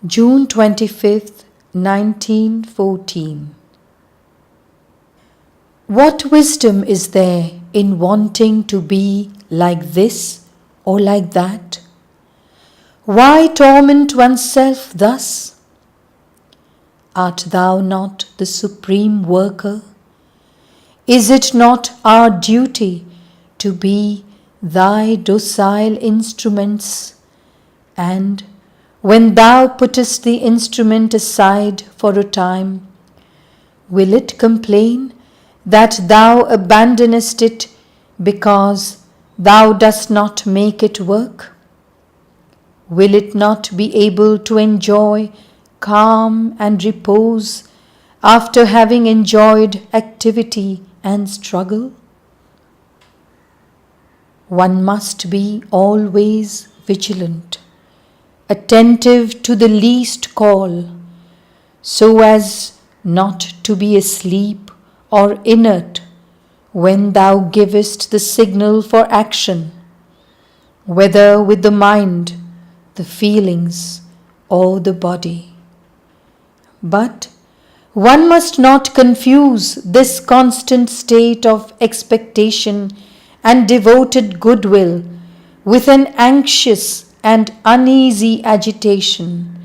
June 25th, 1914. What wisdom is there in wanting to be like this or like that? Why torment oneself thus? Art thou not the supreme worker? Is it not our duty to be thy docile instruments? And when thou puttest the instrument aside for a time, will it complain that thou abandonest it because thou dost not make it work? Will it not be able to enjoy calm and repose after having enjoyed activity and struggle? One must be always vigilant, attentive to the least call, so as not to be asleep or inert when thou givest the signal for action, whether with the mind, the feelings, or the body. But one must not confuse this constant state of expectation and devoted goodwill with an anxious and uneasy agitation,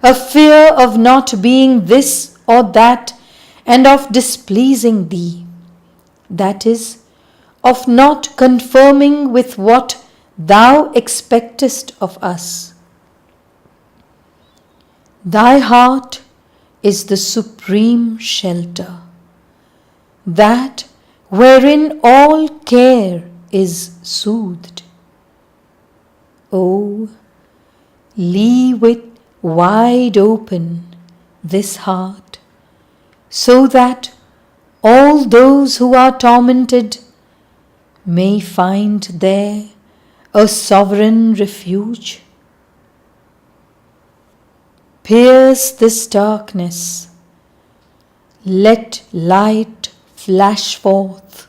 a fear of not being this or that and of displeasing thee, that is, of not conforming with what thou expectest of us. Thy heart is the supreme shelter, that wherein all care is soothed. Oh, leave it wide open, this heart, so that all those who are tormented may find there a sovereign refuge. Pierce this darkness, let light flash forth,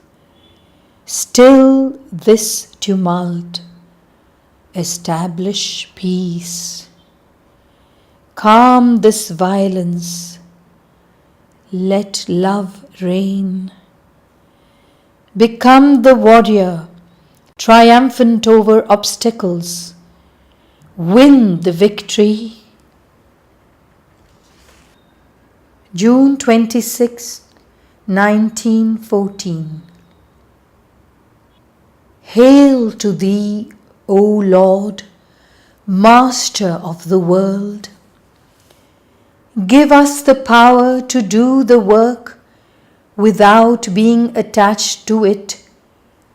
still this tumult, establish peace. Calm this violence, let love reign. Become the warrior, triumphant over obstacles. Win the victory. June 26, 1914. Hail to thee, O Lord, Master of the world. Give us the power to do the work without being attached to it,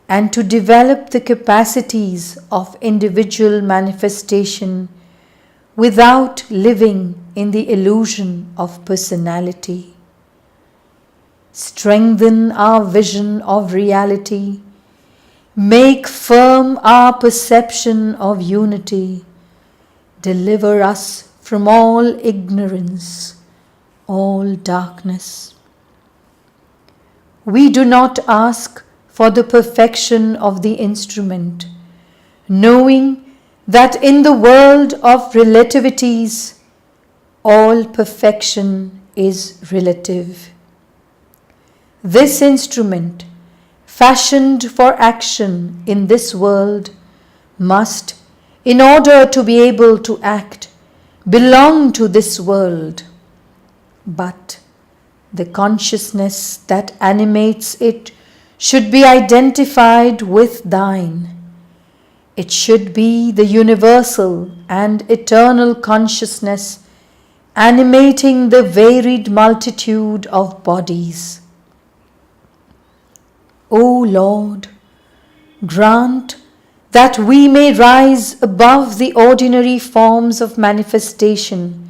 and to develop the capacities of individual manifestation without living in the illusion of personality. Strengthen our vision of reality. Make firm our perception of unity. Deliver us from all ignorance, all darkness. We do not ask for the perfection of the instrument, knowing that in the world of relativities, all perfection is relative. This instrument, fashioned for action in this world, must, in order to be able to act, belong to this world. But the consciousness that animates it should be identified with thine. It should be the universal and eternal consciousness animating the varied multitude of bodies. O Lord, grant that we may rise above the ordinary forms of manifestation,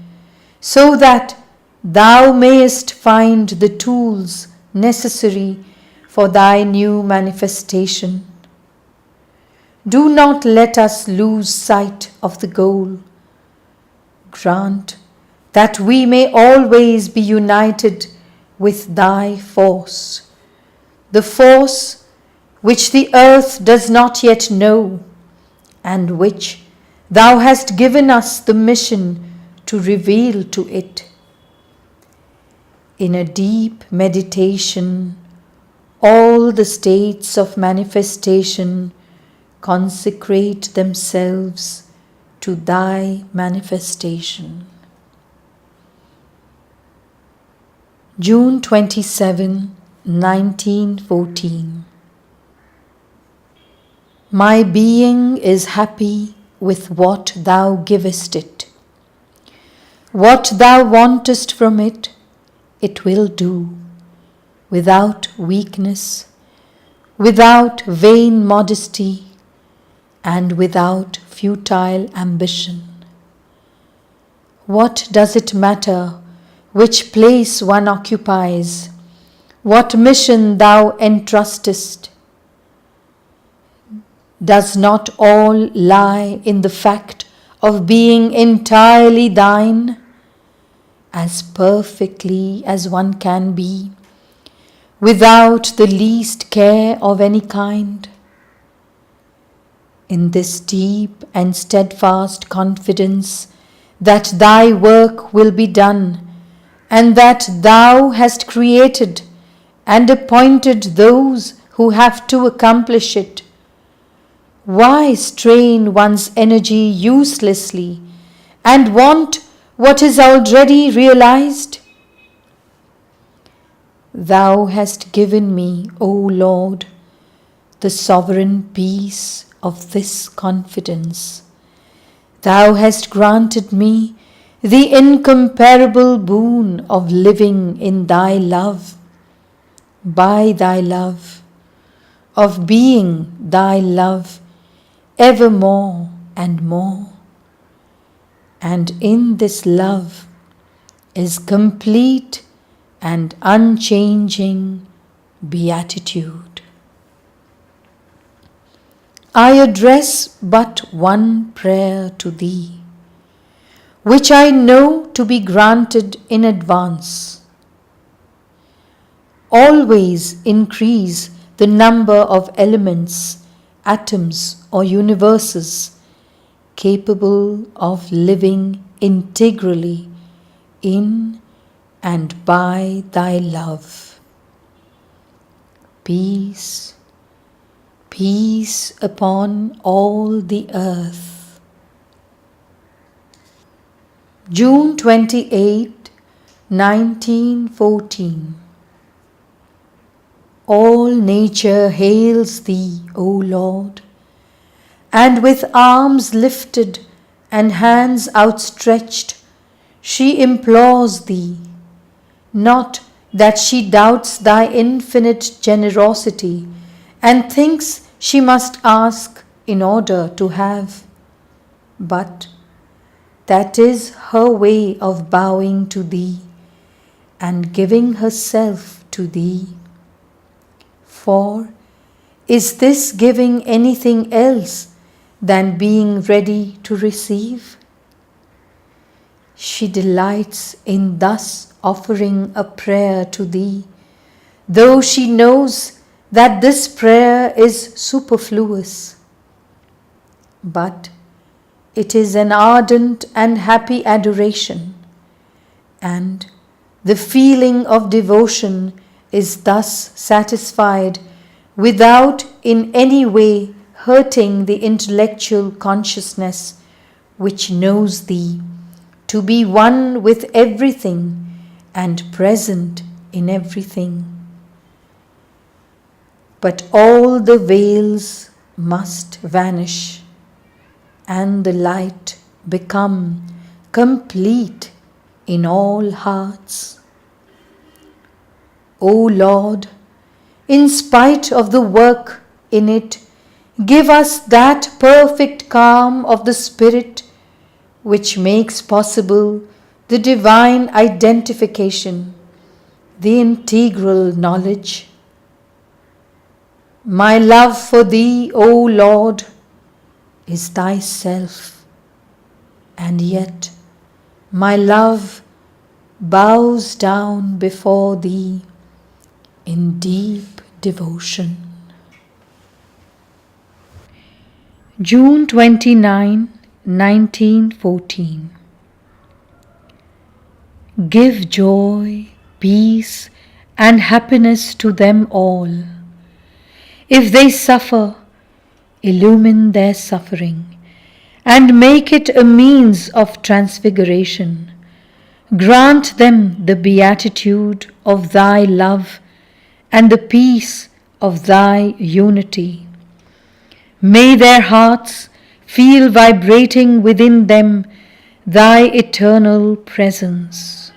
so that thou mayest find the tools necessary for thy new manifestation. Do not let us lose sight of the goal. Grant that we may always be united with thy force, the force which the earth does not yet know, and which thou hast given us the mission to reveal to it. In a deep meditation, all the states of manifestation consecrate themselves to thy manifestation. June 27, 1914. My being is happy with what thou givest it. What thou wantest from it, it will do, without weakness, without vain modesty, and without futile ambition. What does it matter which place one occupies, what mission thou entrustest? Does not all lie in the fact of being entirely thine, as perfectly as one can be, without the least care of any kind? In this deep and steadfast confidence that thy work will be done, and that thou hast created and appointed those who have to accomplish it, why strain one's energy uselessly and want what is already realized? Thou hast given me, O Lord, the sovereign peace of this confidence. Thou hast granted me the incomparable boon of living in thy love, by thy love, of being thy love evermore and more. And in this love is complete and unchanging beatitude. I address but one prayer to thee, which I know to be granted in advance. Always increase the number of elements, atoms, or universes capable of living integrally in and by thy love. Peace, peace upon all the earth. June 28, 1914. All nature hails thee, O Lord, and with arms lifted and hands outstretched, she implores thee, not that she doubts thy infinite generosity and thinks she must ask in order to have, but that is her way of bowing to thee and giving herself to thee. For is this giving anything else than being ready to receive? She delights in thus offering a prayer to thee, though she knows that this prayer is superfluous. But it is an ardent and happy adoration, and the feeling of devotion is thus satisfied without in any way hurting the intellectual consciousness which knows thee to be one with everything and present in everything. But all the veils must vanish and the light become complete in all hearts. O Lord, in spite of the work in it, give us that perfect calm of the Spirit which makes possible the divine identification, the integral knowledge. My love for thee, O Lord, is thyself, and yet my love bows down before thee in deep devotion. June 29, 1914. Give joy, peace, and happiness to them all. If they suffer, illumine their suffering, and make it a means of transfiguration. Grant them the beatitude of thy love and the peace of thy unity. May their hearts feel vibrating within them thy eternal presence.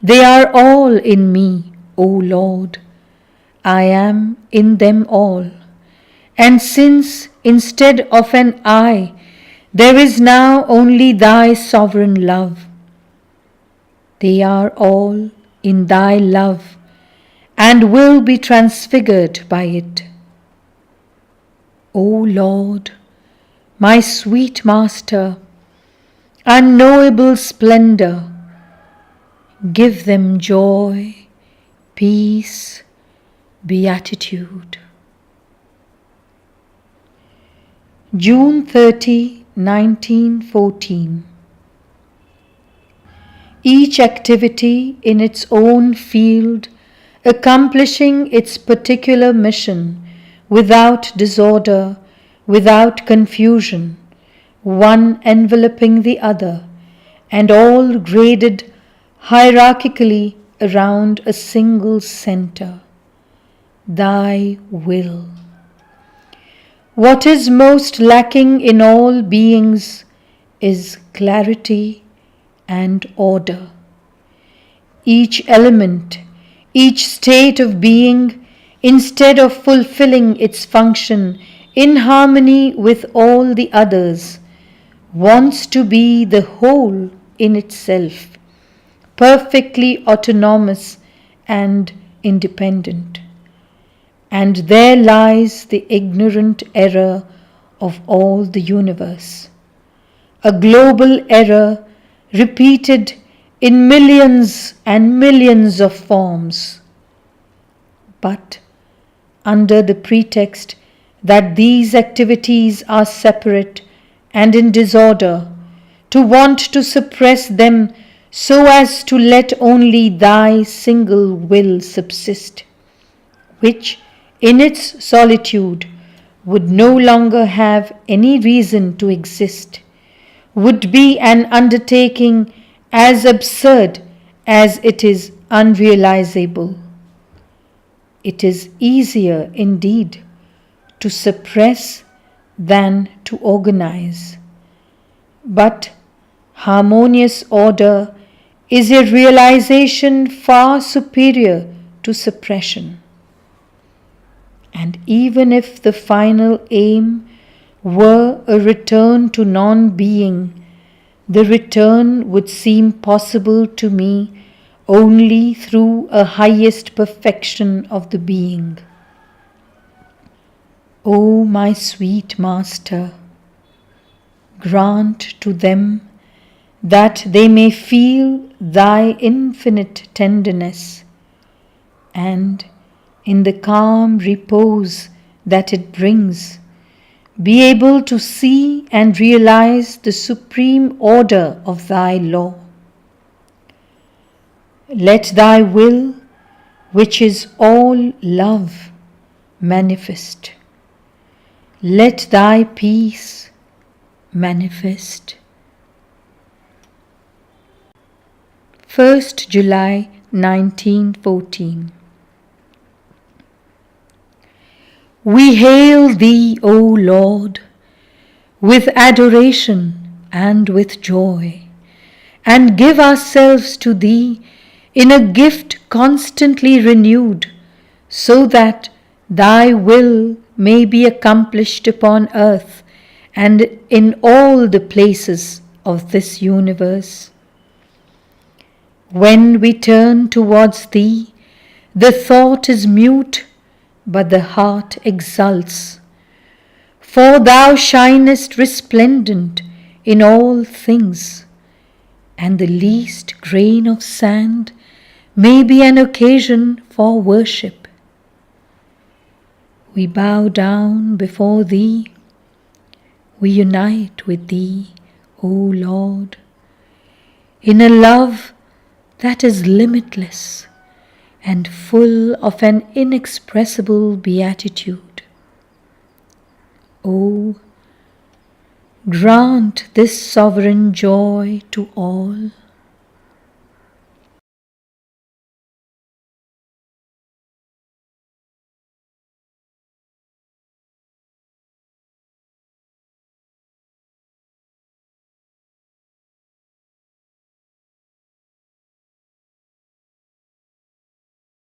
They are all in me, O Lord. I am in them all. And since instead of an I, there is now only thy sovereign love, they are all in thy love and will be transfigured by it. O Lord, my sweet Master, unknowable splendor, give them joy, peace, beatitude. June 30, 1914. Each activity in its own field, accomplishing its particular mission, without disorder, without confusion, one enveloping the other, and all graded hierarchically around a single center. Thy will. What is most lacking in all beings is clarity and order. Each element, each state of being, instead of fulfilling its function in harmony with all the others, wants to be the whole in itself, perfectly autonomous and independent. And there lies the ignorant error of all the universe, a global error repeated in millions and millions of forms. But under the pretext that these activities are separate and in disorder, to want to suppress them so as to let only thy single will subsist, which in its solitude would no longer have any reason to exist, would be an undertaking as absurd as it is unrealizable. It is easier indeed to suppress than to organize. But harmonious order is a realization far superior to suppression. And even if the final aim were a return to non-being, the return would seem possible to me only through a highest perfection of the being. O my sweet Master, grant to them that they may feel thy infinite tenderness, and in the calm repose that it brings, be able to see and realize the supreme order of thy law. Let thy will, which is all love, manifest. Let thy peace manifest. 1st July 1914. We hail thee, O Lord, with adoration and with joy, and give ourselves to thee in a gift constantly renewed, so that thy will may be accomplished upon earth and in all the places of this universe. When we turn towards thee, the thought is mute, but the heart exults. For thou shinest resplendent in all things, and the least grain of sand may be an occasion for worship. We bow down before thee, we unite with thee, O Lord, in a love that is limitless and full of an inexpressible beatitude. O grant this sovereign joy to all.